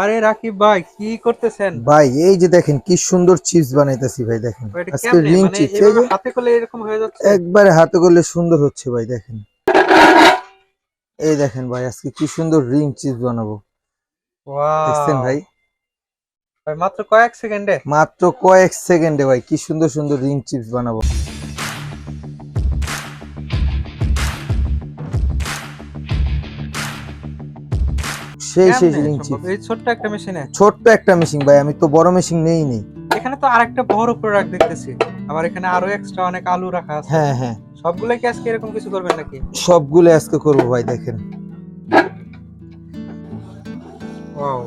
আরে রাকিব ভাই কি করতেছেন? ভাই এই যে দেখেন কি সুন্দর চিপস বানাইতেছি ভাই দেখেন। ভাই, এটা আজকে কেমনে রিং মানে চিপস এই এভাবে যে হাতে করলে এরকম হয়ে যাচ্ছে? একবারে হাতে করলে সুন্দর হচ্ছে ভাই দেখেন। এই দেখেন ভাই আজকে কি সুন্দর রিং চিপস বানাবো। দেখছেন ওয়াও! ভাই ভাই মাত্র কয়েক সেকেন্ডে? মাত্র কয়েক সেকেন্ডে ভাই কি সুন্দর সুন্দর রিং চিপস বানাবো। সেই সেই কেমনে রিং সম্ভব চিপস এই ছোট্ট একটা মেশিনে? ছোট্ট একটা মেশিন ভাই, আমি তো বড় মেশিন নেই। এখানে তো আরেকটা বড় প্রোডাক্ট দেখতেছি। আবার এখানে আরো এক্সট্রা অনেক আলু রাখা আছে। হ্যাঁ হ্যাঁ, সবগুলো কি আজকে এরকম কিছু করবেন নাকি? সবগুলো আজকে করবো ভাই দেখেন। ওয়াও!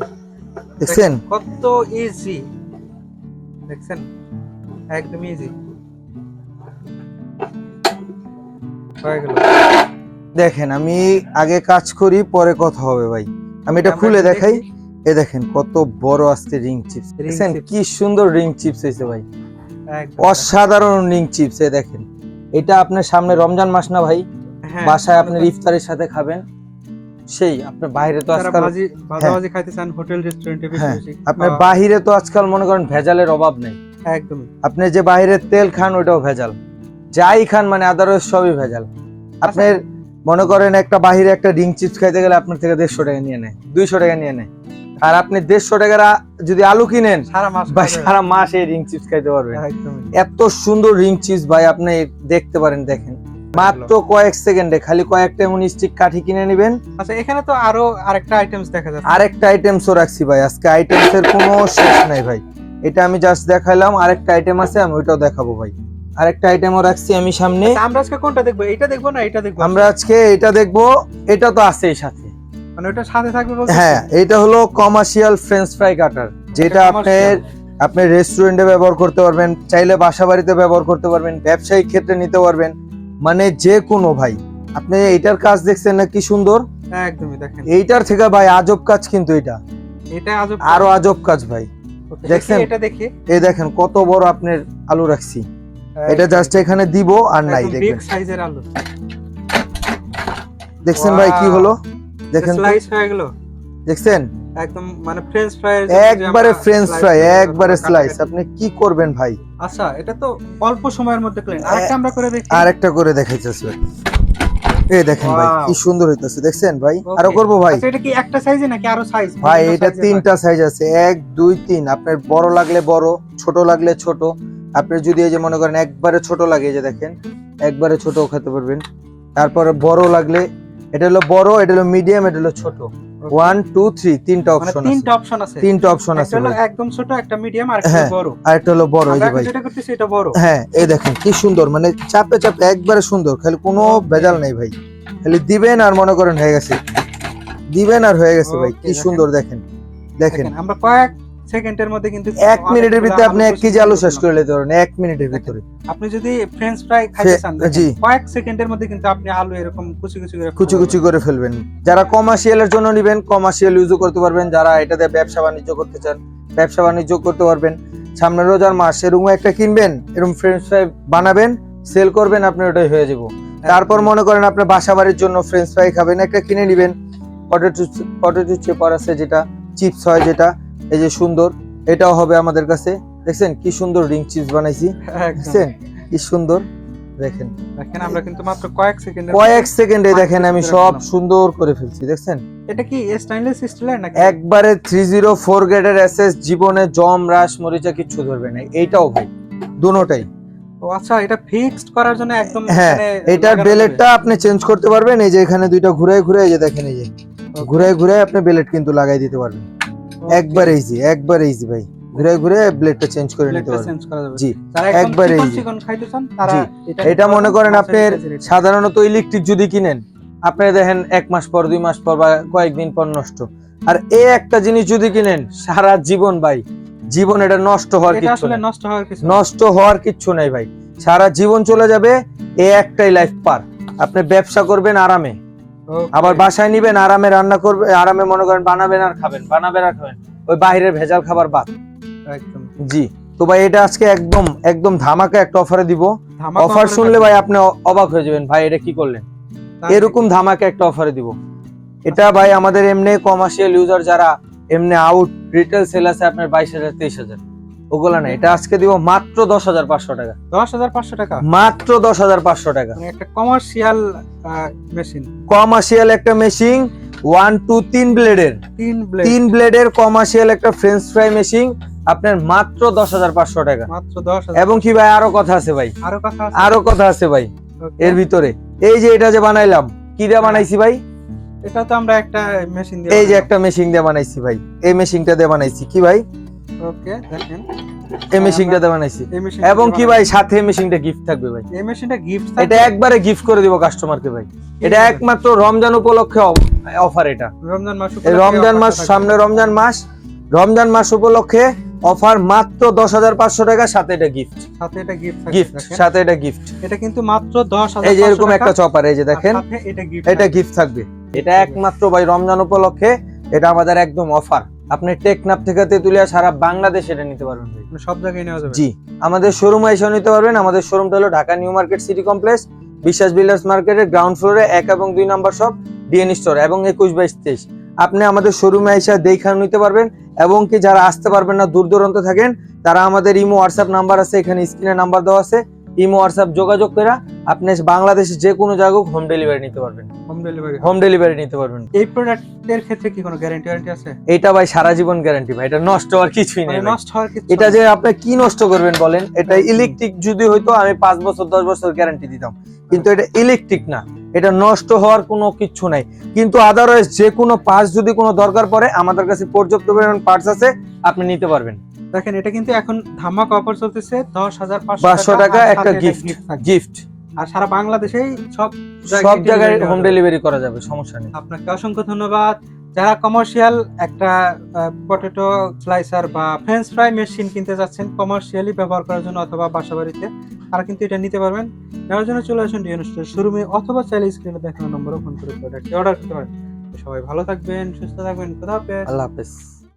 দেখছেন কত ইজি, দেখছেন? একদম ইজি হয়ে গেল। দেখেন আমি আগে কাজ করি পরে কথা হবে ভাই। আমি এটা আমরা খুলে একটু দেখাই। দেখি। এ দেখেন কত বড় আজকে রিং চিপস, রিং দেখছেন চিপস কি সুন্দর রিং চিপস হয়েছে ভাই, একদম। অসাধারণ রিং চিপস। এ দেখেন এটা আপনার সামনে রমজান মাস না ভাই, হ্যাঁ, বাসায় সামনে আপনার তো ইফতারের সাথে খাবেন। সেই আপনার বাইরে তো যারা আজকাল, হ্যাঁ ভাজাভাজি খাইতে চান হোটেল রেস্টুরেন্টে বেশি হ্যাঁ, বেশি আপনার বাহিরে তো আজকাল মনে করেন ভেজালের অভাব নেই। একদমই। আপনি যে বাইরের তেল খান ওটাও ভেজাল, যাই খান মানে আদারওয়াইজ সবই ভেজাল। আপনার মনে করেন একটা বাহিরে একটা রিং চিপস খাইতে গেলে আপনার থেকে 150 টাকা নিয়ে নেয়, 200 টাকা নিয়ে নেয়। আর আপনি 150 টাকার যদি আলু কিনেন সারা মাস বা সারা মাস এই রিং চিপস খাইতে পারবেন। একদমই। এত সুন্দর রিং চিপস ভাই আপনি দেখতে পারেন দেখেন, মাত্র কয়েক সেকেন্ডে খালি কয়েকটা স্টিক কাঠি কিনে নেবেন। আচ্ছা, এখানে তো আরো আরেকটা আইটেমস দেখা যাচ্ছে। আরেকটা আইটেমসও রাখছি ভাই, আজকে আইটেমস এর কোনো শেষ নাই ভাই। এটা আমি জাস্ট দেখাইলাম, আরেকটা আইটেম আছে আমি ওইটাও দেখাবো ভাই। আরেকটা আইটেমও রাখছি আমি সামনে। আচ্ছা, আমরা আজকে কোনটা দেখবো? এইটা দেখবো না এটা দেখবো? আমরা আজকে এটা দেখবো, এটা তো আছেই সাথে। মানে ওটা সাথে থাকবে বলতে? হ্যাঁ, এটা হলো কমার্শিয়াল ফ্রেঞ্চ ফ্রাই কাটার, যেটা আপনি রেস্টুরেন্টে ব্যবহার করতে পারবেন, চাইলে বাসা বাড়িতে ব্যবহার করতে পারবেন, ব্যবসায়িক ক্ষেত্রে নিতে পারবেন, মানে যে কোনো ভাই। আপনি এইটার কাজ দেখছেন না কি সুন্দর? একদমই দেখেন। এইটার থেকে ভাই আজব কাজ, কিন্তু এটা আজব, আরো আজব কাজ ভাই। দেখছেন এটা দেখি। এই দেখেন কত বড় আপনার আলু রাখছি, এটা জাস্ট এখানে দিব আর নাই একদম দেখবেন। বিগ সাইজের আলু। দেখছেন ভাই কি হলো, দেখেন তো, স্লাইস হয়ে গেল দেখছেন একদম, মানে ফ্রেঞ্চ ফ্রাই একবারে ফ্রেঞ্চ ফ্রাই, একবারে স্লাইস। আপনি কি করবেন ভাই? আচ্ছা, এটা তো অল্প সময়ের মধ্যে ক্লিন। আরেকটা আমরা করে দেখি। আরেকটা করে দেখাইতেছি। এই দেখেন ভাই কি সুন্দর হইতাছে, দেখছেন ভাই? আরো করব ভাই। আচ্ছা, এটা কি একটা সাইজে নাকি আরো সাইজ? ভাই এটা তিনটা সাইজ আছে, 1 2 3। আপনার বড় লাগলে বড়, ছোট লাগলে ছোট। আপনি যদি এই যে মনে করেন একবারে ছোট লাগে, এই যে দেখেন একবারে ছোটও খেতে পারবেন। তারপরে বড় লাগলে, এটা হলো বড়, এটা হলো মিডিয়াম, এটা হলো ছোট। 1 2 3 তিনটা অপশন আছে। তিনটা অপশন আছে। তিনটা অপশন আছে একটা ভাই, একদম ছোট, একটা মিডিয়াম, আর একটা বড়। আর একটা হলো বড়। এই যে ভাই যেটা করতেছি এটা বড়। হ্যাঁ, এই দেখেন কি সুন্দর, মানে চাপে চাপে একবারে সুন্দর, খালি কোনো ভেজাল নাই ভাই। খালি দিবেন আর মনে করেন হয়ে গেছে, দিবেন আর হয়ে গেছে ভাই। কি সুন্দর দেখেন, দেখেন আমরা কয়েক সেকেন্ডের মধ্যে কিন্তু 1 মিনিটের ভিতরে আপনি 1 কেজি আলু শেষ করে নিতে পারেন 1 মিনিটের ভিতরে। আপনি যদি ফ্রেঞ্চ ফ্রাই খাইতে চান, জি, কয়েক সেকেন্ডের মধ্যে কিন্তু আপনি আলু এরকম কুচি কুচি করে ফেলবেন। যারা কমার্শিয়ালের জন্য নেবেন, কমার্শিয়াল ইউজও করতে পারবেন। যারা এটাতে ব্যবসা বাণিজ্য করতে চান, ব্যবসা বাণিজ্য করতে পারবেন। সামনে রোজার মাস, এরকম একটা কিনবেন, এরকম ফ্রেঞ্চ ফ্রাই বানাবেন, সেল করবেন, আপনি ওটাই হয়ে যাব। তারপর মনে করেন আপনি বাসা বাড়ির জন্য ফ্রেঞ্চ ফ্রাই খাবেন, একটা কিনে নেবেন। পটেটো চিপার আছে, যেটা চিপস হয়, যেটা এই যে সুন্দর, এটাও হবে আমাদের কাছে। দেখছেন কি সুন্দর রিং চিপস বানাইছি, দেখছেন কি সুন্দর। দেখেন আমরা কিন্তু মাত্র কয়েক সেকেন্ডে দেখেন আমি সব সুন্দর করে ফেলছি, দেখছেন? এটা কি স্টেইনলেস স্টিলের নাকি? একবারে 304 গ্রেডের এসএস, জীবনে জম রাস মরিচা কিচ্ছু ধরবে না। এইটাও ভাই দুটোটাই। ও আচ্ছা, এটা ফিক্সড করার জন্য একদম, হ্যাঁ, এটার বেলেটটা আপনি চেঞ্জ করতে পারবেন। এই যে এখানে দুইটা ঘুরে ঘুরে, এই যে দেখেন, এই যে ঘুরে ঘুরে আপনি বেলেট কিন্তু লাগাই দিতে পারবেন। একবার ইজি, একবার ইজি ভাই, ঘুরে ঘুরে ব্লেডটা চেঞ্জ করে নিতে পারবেন। জি, একবার ইজি। এটা মনে করেন আপনার সাধারণত ইলেকট্রিক যদি কিনেন, আপনি দেখেন 1 মাস পর 2 মাস পর বা কয়েকদিন পর নষ্ট। আর এই একটা জিনিস যদি কিনেন সারা জীবন ভাই, জীবন এটা নষ্ট হওয়ার কিছু না, নষ্ট হওয়ার কিচ্ছু নাই ভাই, সারা জীবন চলে যাবে। এই একটাই লাইফ পার। আপনি ব্যবসা করবেন আরামে, আবার বাসায় নিবেন আরামে, রান্না করবে আরামে, মনে করেন বানাবেন আর খাবেন, বানাবেন আর খাবেন, ওই বাইরের ভেজাল খাবার বাদ। একদম জি। তো ভাই এটা আজকে একদম একদম ধামাকা একটা অফারে দিব। অফার শুনলে ভাই আপনি অবাক হয়ে যাবেন, ভাই এটা কি করলেন, এরকম ধামাকা একটা অফারে দিব। এটা ভাই আমাদের এমনি কমার্শিয়াল ইউজার যারা এমনি আউট রিটেল সেল আছে আপনার 22,000 23,000, ওগুলা না। এটা আজকে দিব মাত্র 10,500 টাকা। 10,500 টাকা, মাত্র 10,500 টাকা। মানে একটা কমার্শিয়াল মেশিন, কমার্শিয়াল একটা মেশিন 1 2 3 ব্লেডের, 3 ব্লেডের কমার্শিয়াল একটা ফ্রেঞ্চ ফ্রাই মেশিন আপনার মাত্র 10,500 টাকা। মাত্র 10,000। এবং কি ভাই আরো কথা আছে ভাই, আরো কথা আছে ভাই এর ভিতরে। এই যে এটা যে বানাইলাম, কি দিয়ে বানাইছি ভাই? এটা তো আমরা একটা মেশিন দিয়ে, এই যে একটা মেশিন দিয়ে বানাইছি ভাই, এই মেশিনটা দিয়ে বানাইছি কি ভাই? ওকে, দেখেন এই মেশিনটা দিয়ে বানাইছি। এবং কি ভাই সাথে মেশিনটা গিফট থাকবে ভাই। এই মেশিনটা গিফট, এটা একবারে গিফট করে দিব কাস্টমারকে ভাই। এটা একমাত্র রমজান উপলক্ষে অফার। এটা রমজান মাস, রমজান মাস সামনে, রমজান মাস উপলক্ষে অফার মাত্র 10,500 টাকা, সাথে এটা গিফট, সাথে এটা গিফট। এটা কিন্তু মাত্র 10,000। এই যে এরকম একটা চপার, এই যে দেখেন এটা গিফট থাকবে। এটা থাকবে। একমাত্র ভাই রমজান উপলক্ষে, এটা আমাদের একদম অফার। আপনি টেকনাফ থেকে তেতুলিয়া সারা বাংলাদেশ এটা নিতে পারবেন ভাই, সব জায়গায় নেওয়া যাবে। জি, আমাদের শোরুমে এসে নিতে পারবেন। আমাদের শোরুমটা হলো Dhaka new market city complex, বিশ্বাস বিল্ডার্স মার্কেটের গ্রাউন্ড ফ্লোরে 1 এবং 2 নাম্বার শপ ডিএন স্টোর, এবং 21/22-23। আপনি আমাদের শোরুমে এসে দেখে নিতে পারবেন। এবং কি যারা আসতে পারবেন না, দূর দূরান্ত থাকেন, তারা আমাদের ইমো হোয়াটসঅ্যাপ নাম্বার আছে, এখানে স্ক্রিনে নাম্বার দেওয়া আছে, ইমো হোয়াটসঅ্যাপ যোগাযোগ করে আপনি বাংলাদেশের যে কোনো জায়গায় হোম ডেলিভারি নিতে পারবেন। হোম ডেলিভারি নিতে পারবেন। এই প্রোডাক্টের ক্ষেত্রে কি কোনো গ্যারান্টি আছে? এটা ভাই সারা জীবন গ্যারান্টি ভাই, এটা নষ্ট হওয়ার কিছুই নেই। নষ্ট হওয়ার কিছু, এটা যে আপনি কি নষ্ট করবেন বলেন? এটা ইলেকট্রিক যদি হইতো আমি 5 বছর 10 বছর গ্যারান্টি দিতাম, কিন্তু এটা ইলেকট্রিক না, এটা নষ্ট হওয়ার কোনো কিছু নাই। কিন্তু আদারওয়াইজ যে কোনো পার্টস যদি কোনো দরকার পড়ে, আমাদের কাছে পর্যাপ্ত পরিমাণ পার্টস আছে, আপনি নিতে পারবেন। দেখেন এটা কিন্তু এখন ধামাকা অফার চলতেছে, 10,500 টাকা একটা গিফট। আর সারা বাংলাদেশেই সব জায়গায় হোম ডেলিভারি করা যাবে, সমস্যা নেই। আপনাকে অসংখ্য ধন্যবাদ। যারা কমার্শিয়াল একটা পটেটো স্লাইসার বা ফ্রেঞ্চ ফ্রাই মেশিন কিনতে যাচ্ছেন কমার্শিয়ালি ব্যবহার করার জন্য অথবা বাসাবাড়িতে, তারা কিন্তু এটা নিতে পারবেন। নেওয়ার জন্য চলে আসুন ডিএন স্টোর শোরুমে, অথবা চাইলে স্ক্রিনে দেখানো নম্বরে ফোন করে প্রোডাক্ট অর্ডার করতে পারেন। সবাই ভালো থাকবেন, সুস্থ থাকবেন, খোদা হাফেজ। আল্লাহ হাফেজ।